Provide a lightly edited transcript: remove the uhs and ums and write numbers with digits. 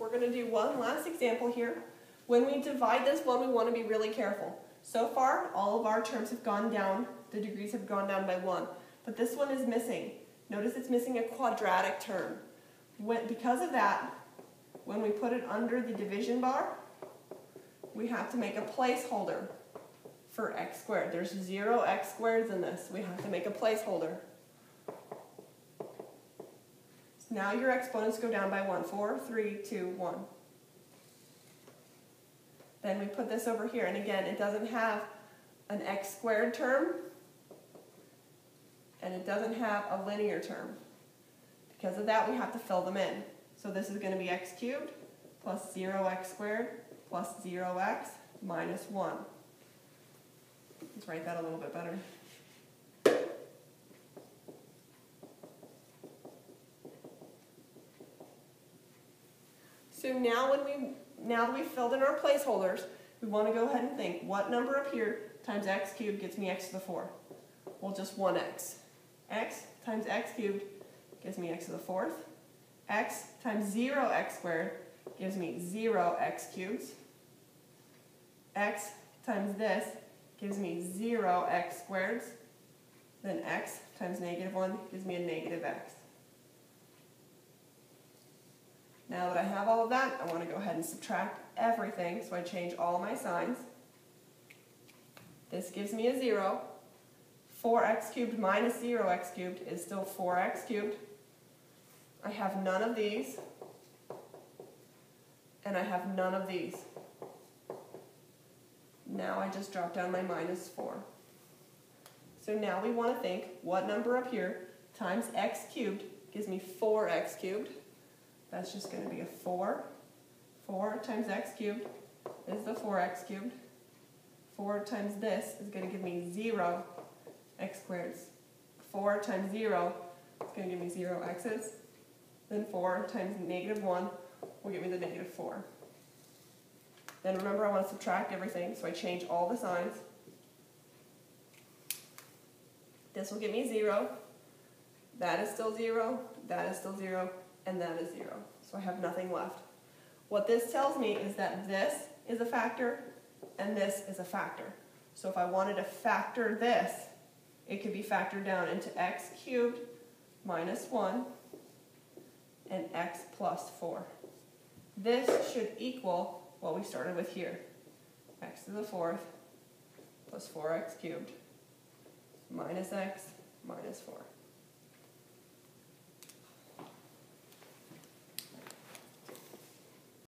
we're going to do one last example here. When we divide this one, we want to be really careful. So far, all of our terms have gone down, the degrees have gone down by 1. But this one is missing. Notice it's missing a quadratic term. Because of that, when we put it under the division bar, we have to make a placeholder for x squared. There's 0 x squareds in this. We have to make a placeholder. So now your exponents go down by 1. 4, 3, 2, 1. Then we put this over here, and again, it doesn't have an x squared term, and it doesn't have a linear term. Because of that, we have to fill them in. So this is going to be x cubed plus 0x squared plus 0x minus 1. Let's write that a little bit better. So now that we've filled in our placeholders, we want to go ahead and think, what number up here times x cubed gets me x to the 4? Well, just 1x. X times x cubed gives me x to the 4th. X times 0x squared gives me 0x cubed. X times this gives me 0x squared. Then x times negative 1 gives me a negative x. Now that I have all of that, I want to go ahead and subtract everything, so I change all my signs. This gives me a 0. 4x cubed minus 0x cubed is still 4x cubed. I have none of these, and I have none of these. Now I just drop down my minus 4. So now we want to think, what number up here times x cubed gives me 4x cubed? That's just going to be a 4. 4 times x cubed is the 4x cubed. 4 times this is going to give me 0 x squareds. 4 times 0 is going to give me 0 x's. Then 4 times negative 1 will give me the negative 4. Then remember, I want to subtract everything, so I change all the signs. This will give me 0. That is still 0. That is still 0. And that is 0. So I have nothing left. What this tells me is that this is a factor and this is a factor. So if I wanted to factor this, it could be factored down into x cubed minus 1 and x plus 4. This should equal what we started with here. X to the 4th plus 4x cubed minus x minus 4.